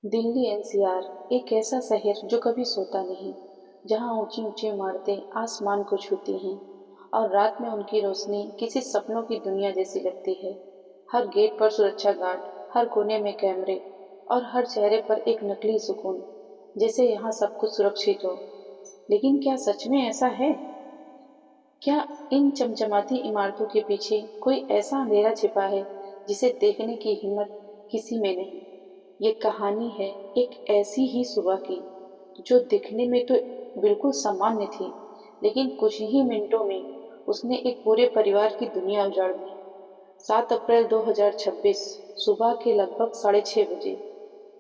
Delhi NCR एक ऐसा शहर जो कभी सोता नहीं, जहां ऊंची ऊंची इमारतें आसमान को छूती हैं और रात में उनकी रोशनी किसी सपनों की दुनिया जैसी लगती है। हर गेट पर सुरक्षा गार्ड, हर कोने में कैमरे और हर चेहरे पर एक नकली सुकून, जैसे यहाँ सब कुछ सुरक्षित हो। लेकिन क्या सच में ऐसा है? क्या इन चमचमाती इमारतों के पीछे कोई ऐसा अंधेरा छिपा है जिसे देखने की हिम्मत किसी में नहीं? ये कहानी है एक ऐसी ही सुबह की, जो दिखने में तो बिल्कुल सामान्य थी, लेकिन कुछ ही मिनटों में उसने एक पूरे परिवार की दुनिया उजाड़ दी। 7 अप्रैल 2026 सुबह के लगभग 6:30 बजे।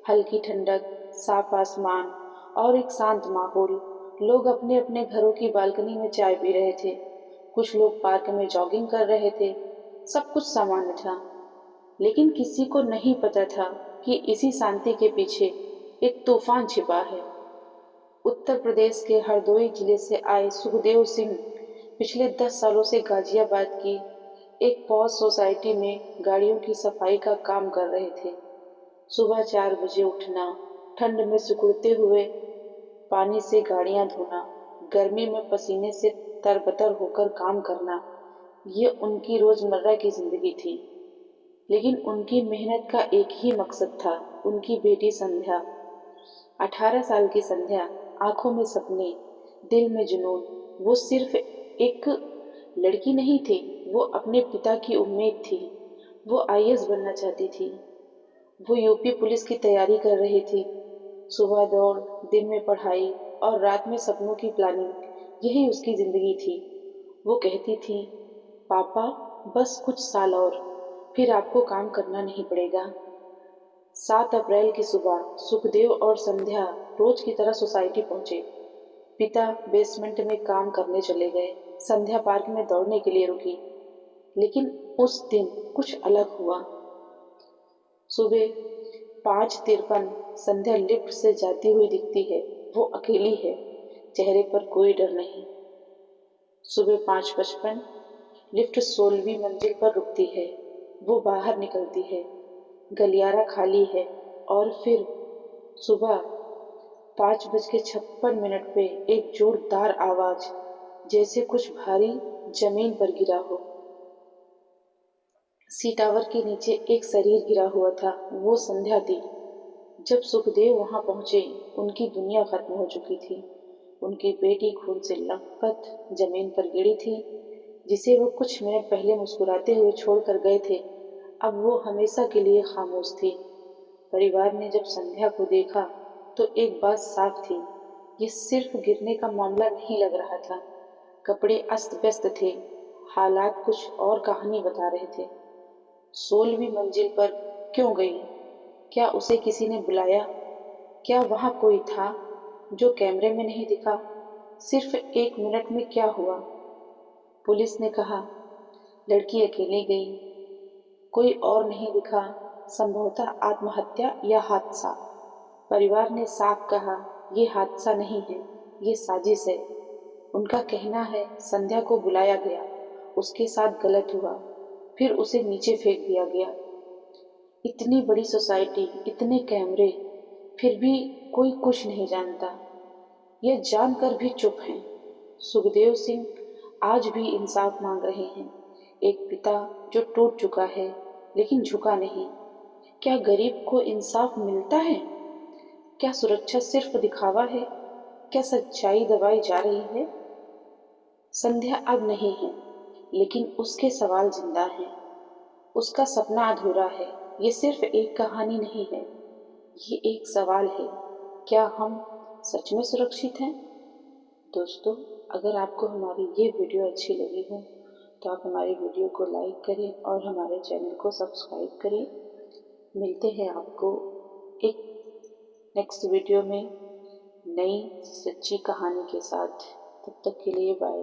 हल्की ठंडक, साफ आसमान और एक शांत माहौल। लोग अपने अपने घरों की बालकनी में चाय पी रहे थे। कुछ लोग पार्क में जॉगिंग कर रहे थे। सब कुछ सामान्य था, लेकिन किसी को नहीं पता था कि इसी शांति के पीछे एक तूफान छिपा है। उत्तर प्रदेश के हरदोई जिले से आए सुखदेव सिंह पिछले 10 सालों से गाजियाबाद की एक पॉश सोसाइटी में गाड़ियों की सफाई का काम कर रहे थे। सुबह 4 बजे उठना, ठंड में सिकुड़ते हुए पानी से गाड़ियां धोना, गर्मी में पसीने से तरबतर होकर काम करना, ये उनकी रोजमर्रा की जिंदगी थी। लेकिन उनकी मेहनत का एक ही मकसद था, उनकी बेटी संध्या। 18 साल की संध्या, आंखों में सपने, दिल में जुनून। वो सिर्फ एक लड़की नहीं थी, वो अपने पिता की उम्मीद थी। वो आईएएस बनना चाहती थी। वो यूपी पुलिस की तैयारी कर रही थी। सुबह दौड़, दिन में पढ़ाई और रात में सपनों की प्लानिंग, यही उसकी जिंदगी थी। वो कहती थी, पापा, बस कुछ साल और, फिर आपको काम करना नहीं पड़ेगा। 7 अप्रैल की सुबह सुखदेव और संध्या रोज की तरह सोसाइटी पहुंचे। पिता बेसमेंट में काम करने चले गए। संध्या पार्क में दौड़ने के लिए रुकी। लेकिन उस दिन कुछ अलग हुआ। सुबह 5:53 संध्या लिफ्ट से जाती हुई दिखती है। वो अकेली है, चेहरे पर कोई डर नहीं। सुबह 5:55 लिफ्ट 16वीं मंजिल पर रुकती है। वो बाहर निकलती है, गलियारा खाली है। और फिर सुबह 5:56 पे एक जोरदार आवाज, जैसे कुछ भारी जमीन पर गिरा हो। सी टावर के नीचे एक शरीर गिरा हुआ था। वो संध्या थी। जब सुखदेव वहां पहुंचे, उनकी दुनिया खत्म हो चुकी थी। उनकी बेटी खून से लथपथ जमीन पर गिरी थी, जिसे वो कुछ मिनट पहले मुस्कुराते हुए छोड़कर गए थे। अब वो हमेशा के लिए खामोश थी। परिवार ने जब संध्या को देखा तो एक बात साफ थी, ये सिर्फ गिरने का मामला नहीं लग रहा था। कपड़े अस्त व्यस्त थे, हालात कुछ और कहानी बता रहे थे। 16वीं मंजिल पर क्यों गई? क्या उसे किसी ने बुलाया? क्या वहां कोई था जो कैमरे में नहीं दिखा? सिर्फ 1 मिनट में क्या हुआ? पुलिस ने कहा, लड़की अकेली गई, कोई और नहीं दिखा, संभवतः आत्महत्या या हादसा। परिवार ने साफ कहा, ये हादसा नहीं है, ये साजिश है। उनका कहना है, संध्या को बुलाया गया, उसके साथ गलत हुआ, फिर उसे नीचे फेंक दिया गया। इतनी बड़ी सोसाइटी, इतने कैमरे, फिर भी कोई कुछ नहीं जानता। यह जानकर भी चुप हैं। सुखदेव सिंह आज भी इंसाफ मांग रहे हैं। एक पिता जो टूट चुका है, लेकिन झुका नहीं। क्या गरीब को इंसाफ मिलता है? क्या सुरक्षा सिर्फ दिखावा है? क्या सच्चाई दबाई जा रही है? संध्या अब नहीं है, लेकिन उसके सवाल जिंदा हैं। उसका सपना अधूरा है। ये सिर्फ एक कहानी नहीं है, ये एक सवाल है, क्या हम सच में सुरक्षित हैं? दोस्तों, अगर आपको हमारी ये वीडियो अच्छी लगी हो तो आप हमारी वीडियो को लाइक करें और हमारे चैनल को सब्सक्राइब करें। मिलते हैं आपको एक नेक्स्ट वीडियो में नई सच्ची कहानी के साथ। तब तक के लिए बाय।